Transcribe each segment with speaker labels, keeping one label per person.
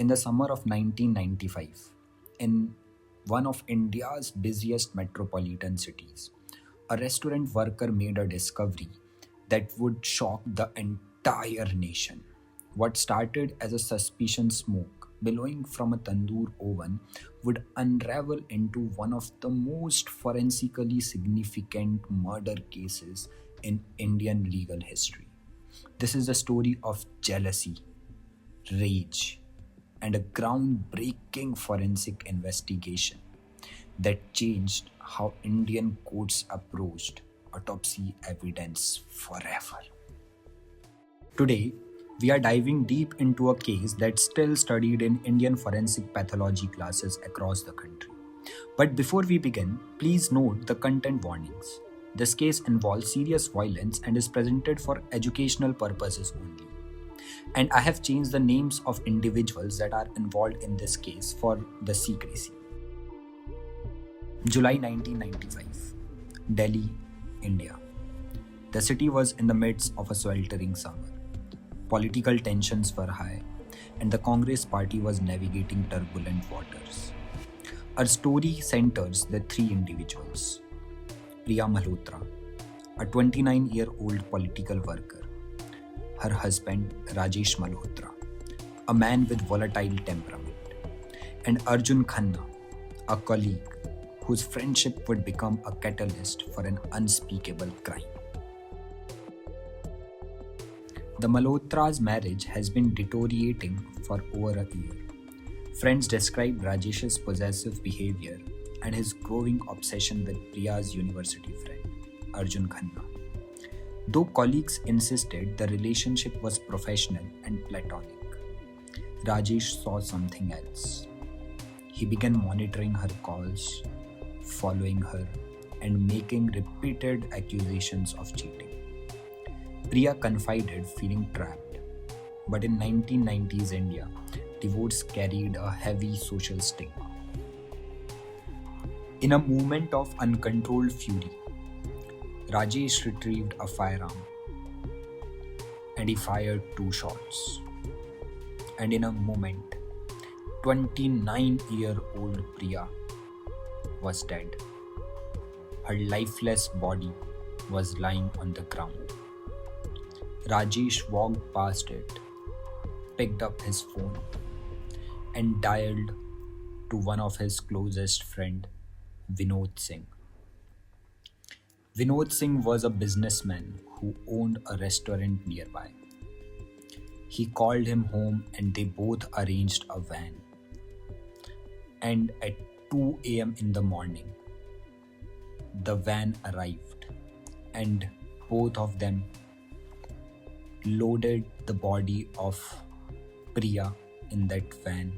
Speaker 1: In the summer of 1995, in one of India's busiest metropolitan cities, a restaurant worker made a discovery that would shock the entire nation. What started as a suspicion smoke billowing from a tandoor oven would unravel into one of the most forensically significant murder cases in Indian legal history. This is the story of jealousy, rage, and a groundbreaking forensic investigation that changed how Indian courts approached autopsy evidence forever. Today, we are diving deep into a case that's still studied in Indian forensic pathology classes across the country. But before we begin, please note the content warnings. This case involves serious violence and is presented for educational purposes only. And I have changed the names of individuals that are involved in this case for the secrecy. July 1995, Delhi, India. The city was in the midst of a sweltering summer. Political tensions were high, and the Congress party was navigating turbulent waters. Our story centers the three individuals: Priya Malhotra, a 29-year-old political worker; her husband Rajesh Malhotra, a man with volatile temperament; and Arjun Khanna, a colleague whose friendship would become a catalyst for an unspeakable crime. The Malhotra's marriage has been deteriorating for over a year. Friends describe Rajesh's possessive behavior and his growing obsession with Priya's university friend, Arjun Khanna. Though colleagues insisted the relationship was professional and platonic, Rajesh saw something else. He began monitoring her calls, following her, and making repeated accusations of cheating. Priya confided, feeling trapped. But in 1990s India, divorce carried a heavy social stigma. In a moment of uncontrolled fury, Rajesh retrieved a firearm and he fired 2 shots. And in a moment, 29-year-old Priya was dead. Her lifeless body was lying on the ground. Rajesh walked past it, picked up his phone, and dialed to one of his closest friends, Vinod Singh. Vinod Singh was a businessman who owned a restaurant nearby. He called him home and they both arranged a van. And at 2 a.m. in the morning, the van arrived and both of them loaded the body of Priya in that van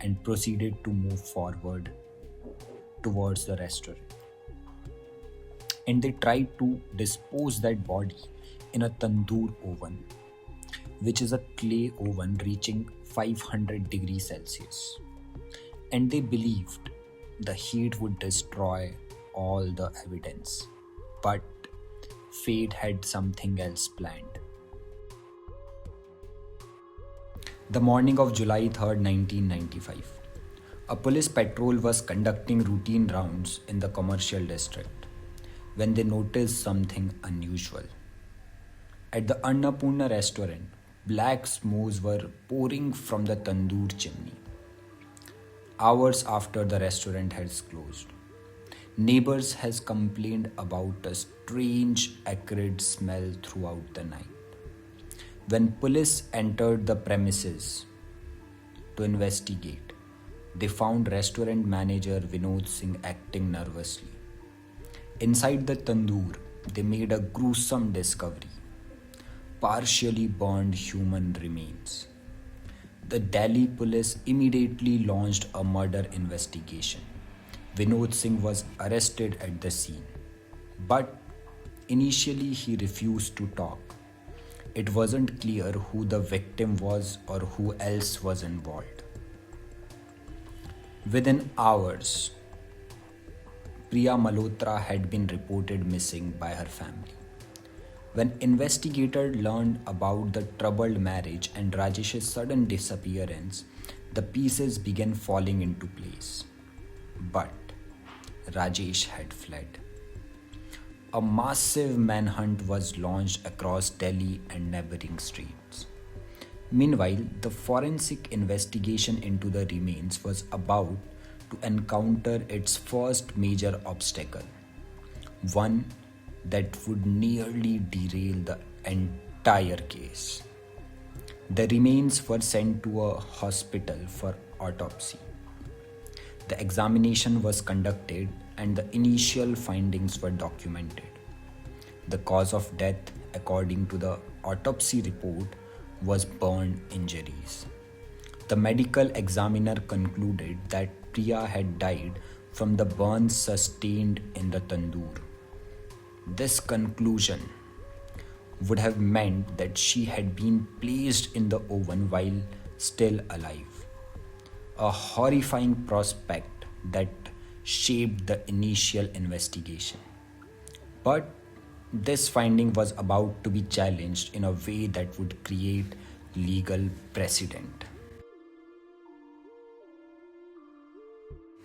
Speaker 1: and proceeded to move forward towards the restaurant. And they tried to dispose that body in a tandoor oven, which is a clay oven reaching 500 degrees Celsius. And they believed the heat would destroy all the evidence. But fate had something else planned. The morning of July 3rd, 1995, a police patrol was conducting routine rounds in the commercial district when they noticed something unusual. At the Annapurna restaurant, black smokes were pouring from the tandoor chimney. Hours after the restaurant has closed, neighbors has complained about a strange acrid smell throughout the night. When police entered the premises to investigate, they found restaurant manager Vinod Singh acting nervously. Inside the tandoor, they made a gruesome discovery: partially burned human remains. The Delhi police immediately launched a murder investigation. Vinod Singh was arrested at the scene, but initially he refused to talk. It wasn't clear who the victim was or who else was involved. Within hours, Priya Malhotra had been reported missing by her family. When investigators learned about the troubled marriage and Rajesh's sudden disappearance, The pieces began falling into place. But Rajesh had fled. A massive manhunt was launched across Delhi and neighboring states. Meanwhile, the forensic investigation into the remains was about to encounter its first major obstacle, one that would nearly derail the entire case. The remains were sent to a hospital for autopsy. The examination was conducted and the initial findings were documented. The cause of death, according to the autopsy report, was burn injuries. The medical examiner concluded that Priya had died from the burns sustained in the tandoor. This conclusion would have meant that she had been placed in the oven while still alive, a horrifying prospect that shaped the initial investigation. But this finding was about to be challenged in a way that would create legal precedent.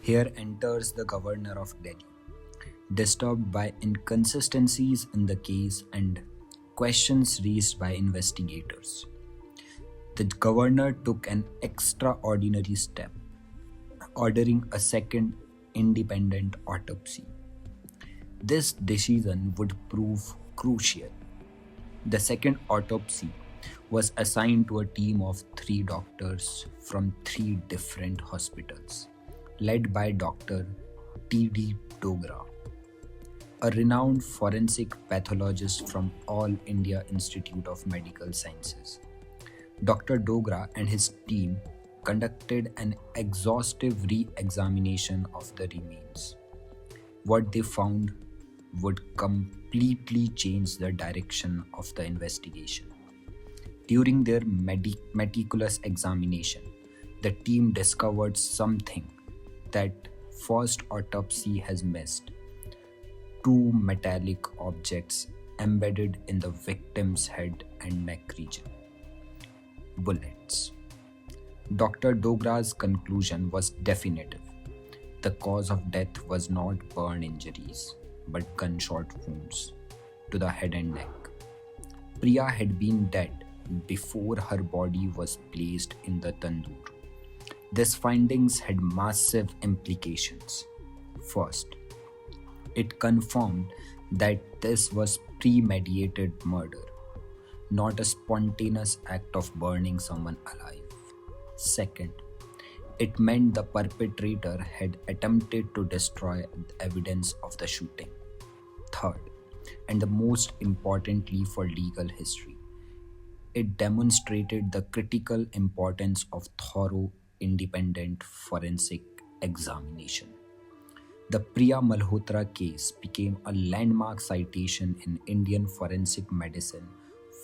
Speaker 1: Here enters the governor of Delhi, disturbed by inconsistencies in the case and questions raised by investigators. The governor took an extraordinary step, ordering a second independent autopsy. This decision would prove crucial. The second autopsy was assigned to a team of three doctors from three different hospitals, led by Dr. T.D. Dogra, a renowned forensic pathologist from All India Institute of Medical Sciences. Dr. Dogra and his team conducted an exhaustive re-examination of the remains. What they found would completely change the direction of the investigation. During their meticulous examination, the team discovered something that first autopsy has missed: two metallic objects embedded in the victim's head and neck region. Bullets. Dr. Dogra's conclusion was definitive. The cause of death was not burn injuries, but gunshot wounds to the head and neck. Priya had been dead before her body was placed in the tandoor. These findings had massive implications. First, it confirmed that this was premeditated murder, not a spontaneous act of burning someone alive. Second, it meant the perpetrator had attempted to destroy evidence of the shooting. Third, and the most importantly for legal history, it demonstrated the critical importance of thorough, independent forensic examination. The Priya Malhotra case became a landmark citation in Indian forensic medicine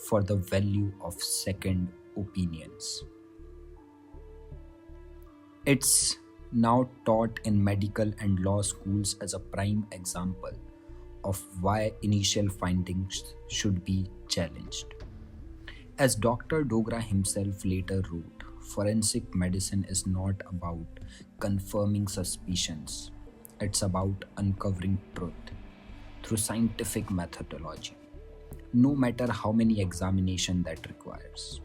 Speaker 1: for the value of second opinions. It's now taught in medical and law schools as a prime example of why initial findings should be challenged. As Dr. Dogra himself later wrote, forensic medicine is not about confirming suspicions, it's about uncovering truth through scientific methodology, no matter how many examinations that requires.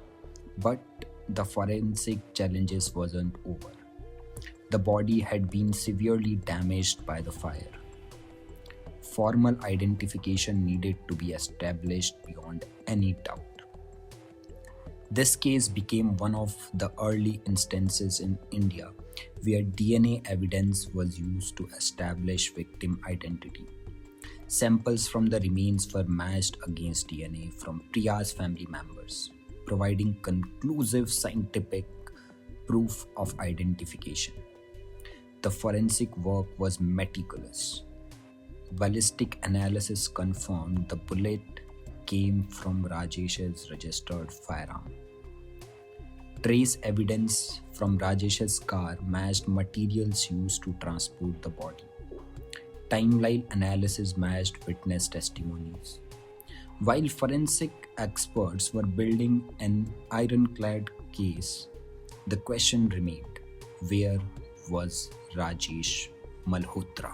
Speaker 1: But the forensic challenges wasn't over. The body had been severely damaged by the fire. Formal identification needed to be established beyond any doubt. This case became one of the early instances in India where DNA evidence was used to establish victim identity. Samples from the remains were matched against DNA from Priya's family members, providing conclusive scientific proof of identification. The forensic work was meticulous. Ballistic analysis confirmed the bullet came from Rajesh's registered firearm. Trace evidence from Rajesh's car matched materials used to transport the body. Timeline analysis matched witness testimonies. While forensic experts were building an ironclad case, The question remained, where was Rajesh Malhotra?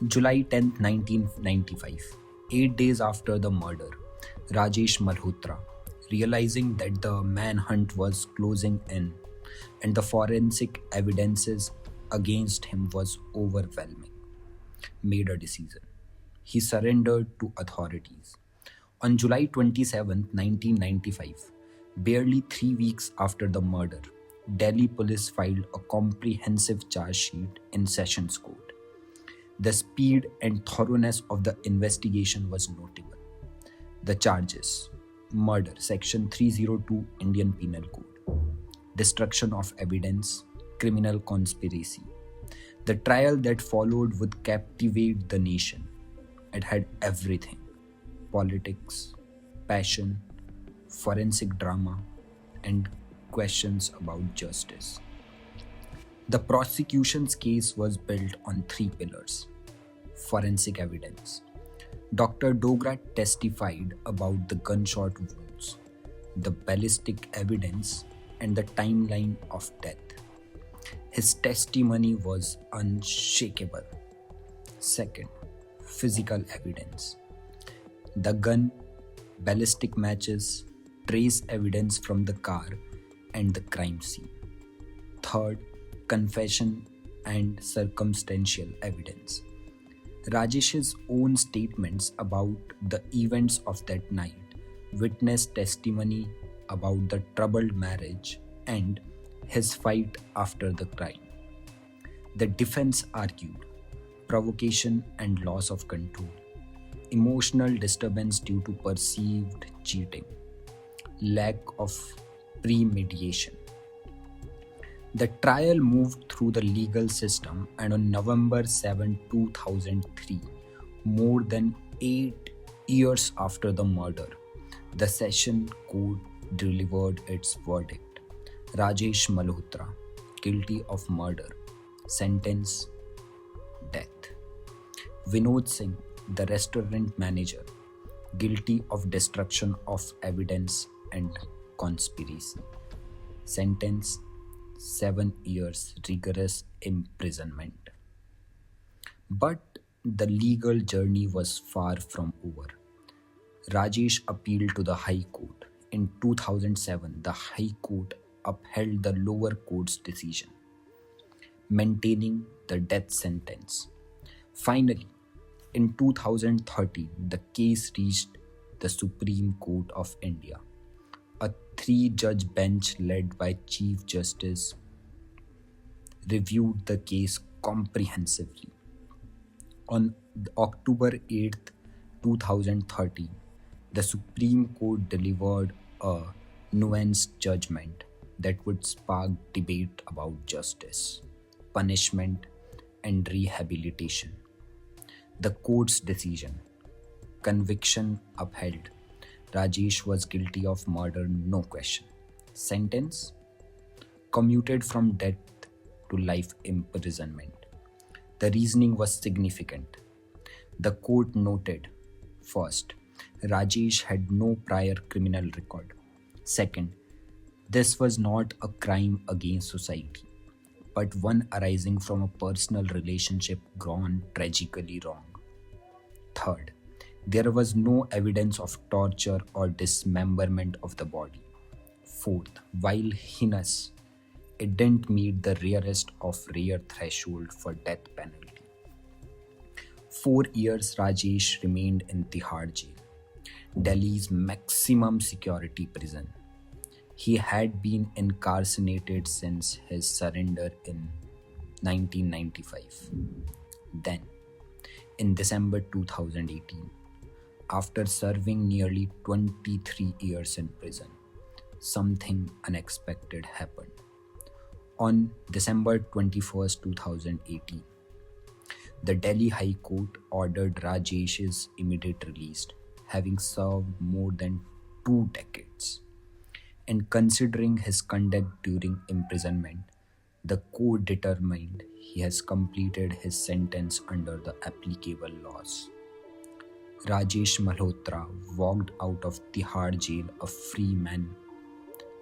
Speaker 1: July 10th, 1995, 8 days after the murder, Rajesh Malhotra, realizing that the manhunt was closing in and the forensic evidences against him was overwhelming, made a decision. He surrendered to authorities. On July 27, 1995, barely 3 weeks after the murder, Delhi police filed a comprehensive charge sheet in Sessions Court. The speed and thoroughness of the investigation was notable. The charges: murder, Section 302 Indian Penal Code; destruction of evidence, criminal conspiracy. The trial that followed would captivate the nation. It had everything: politics, passion, forensic drama, and questions about justice. The prosecution's case was built on three pillars: forensic evidence. Dr. Dogra testified about the gunshot wounds, the ballistic evidence, and the timeline of death. His testimony was unshakable. Second, physical evidence. The gun, ballistic matches, trace evidence from the car and the crime scene. Third, confession and circumstantial evidence. Rajesh's own statements about the events of that night, witness testimony about the troubled marriage, and his fight after the crime. The defense argued provocation and loss of control, emotional disturbance due to perceived cheating, lack of premeditation. The trial moved through the legal system, and on November 7, 2003, more than 8 years after the murder, the Session Court delivered its verdict. Rajesh Malhotra, guilty of murder, sentence death. Vinod Singh, the restaurant manager, guilty of destruction of evidence and conspiracy, sentence 7 years rigorous imprisonment. But the legal journey was far from over. Rajesh appealed to the High Court. In 2007, the High Court upheld the lower court's decision, maintaining the death sentence. Finally, in 2013, the case reached the Supreme Court of India. A three-judge bench led by Chief Justice reviewed the case comprehensively. On October 8, 2013, the Supreme Court delivered a nuanced judgment that would spark debate about justice, punishment, and rehabilitation. The court's decision: conviction upheld. Rajesh was guilty of murder, no question. Sentence: commuted from death to life imprisonment. The reasoning was significant. The court noted: first, Rajesh had no prior criminal record. Second, this was not a crime against society, but one arising from a personal relationship gone tragically wrong. Third, there was no evidence of torture or dismemberment of the body. Fourth, while heinous, it didn't meet the rarest of rare threshold for death penalty. 4 years Rajesh remained in Tihar jail, Delhi's maximum security prison. He had been incarcerated since his surrender in 1995. Then, in December 2018, after serving nearly 23 years in prison, something unexpected happened. On December 21st, 2018, the Delhi High Court ordered Rajesh's immediate release, having served more than 2 decades. And considering his conduct during imprisonment, the court determined he has completed his sentence under the applicable laws. Rajesh Malhotra walked out of Tihar jail a free man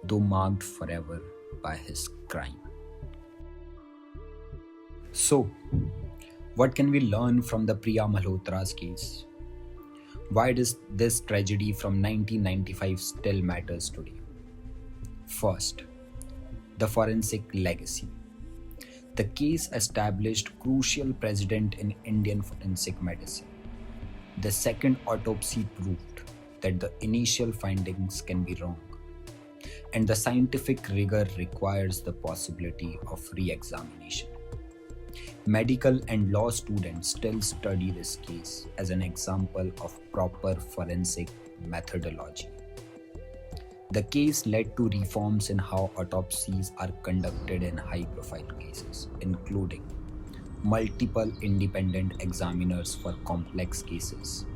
Speaker 1: though marked forever by his crime. So, what can we learn from the Priya Malhotra's case? Why does this tragedy from 1995 still matters today? First, the forensic legacy. The case established crucial precedent in Indian forensic medicine. The second autopsy proved that the initial findings can be wrong, and the scientific rigor requires the possibility of re-examination. Medical and law students still study this case as an example of proper forensic methodology. The case led to reforms in how autopsies are conducted in high-profile cases, including multiple independent examiners for complex cases,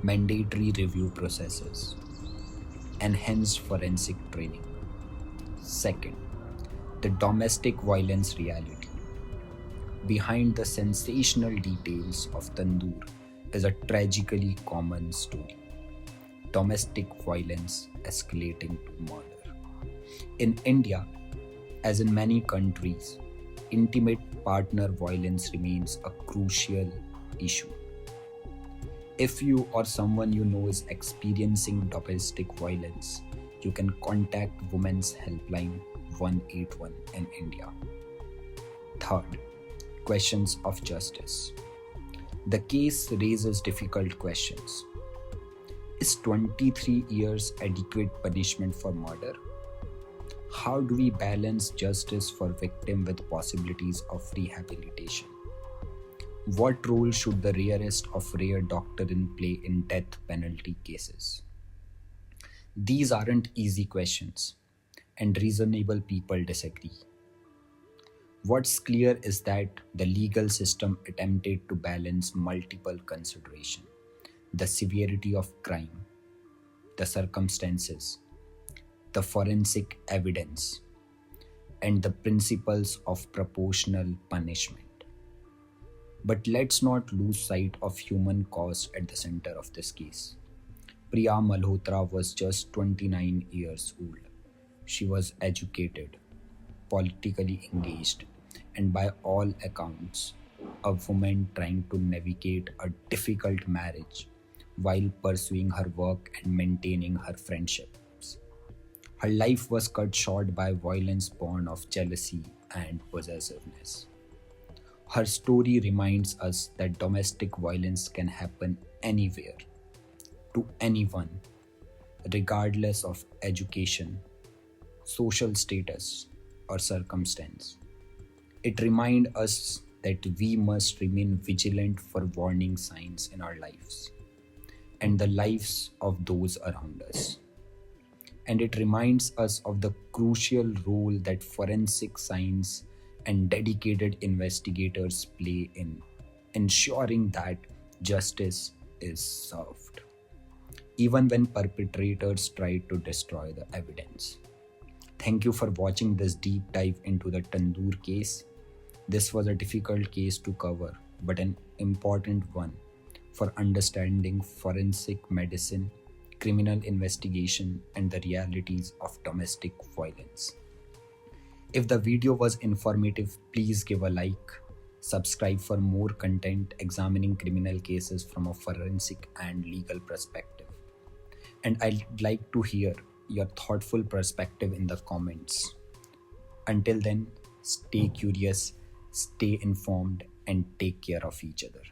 Speaker 1: mandatory review processes, enhanced forensic training. Second, the domestic violence reality. Behind the sensational details of Tandoor is a tragically common story: domestic violence escalating to murder. In India, as in many countries, intimate partner violence remains a crucial issue. If you or someone you know is experiencing domestic violence, you can contact Women's Helpline 181 in India. Third, questions of justice. The case raises difficult questions. Is 23 years adequate punishment for murder? How do we balance justice for victim with possibilities of rehabilitation? What role should the rarest of rare doctrine play in death penalty cases? These aren't easy questions, and reasonable people disagree. What's clear is that the legal system attempted to balance multiple considerations: the severity of crime, the circumstances, the forensic evidence, and the principles of proportional punishment. But let's not lose sight of human cost at the center of this case. Priya Malhotra was just 29 years old. She was educated, politically engaged, and by all accounts, a woman trying to navigate a difficult marriage while pursuing her work and maintaining her friendships. Her life was cut short by violence born of jealousy and possessiveness. Her story reminds us that domestic violence can happen anywhere, to anyone, regardless of education, social status, or circumstance. It reminds us that we must remain vigilant for warning signs in our lives and the lives of those around us. And it reminds us of the crucial role that forensic science and dedicated investigators play in ensuring that justice is served, even when perpetrators try to destroy the evidence. Thank you for watching this deep dive into the Tandoor case. This was a difficult case to cover, but an important one for understanding forensic medicine, criminal investigation, and the realities of domestic violence. If the video was informative, please give a like, subscribe for more content examining criminal cases from a forensic and legal perspective. And I'd like to hear your thoughtful perspective in the comments. Until then, stay curious, stay informed, and take care of each other.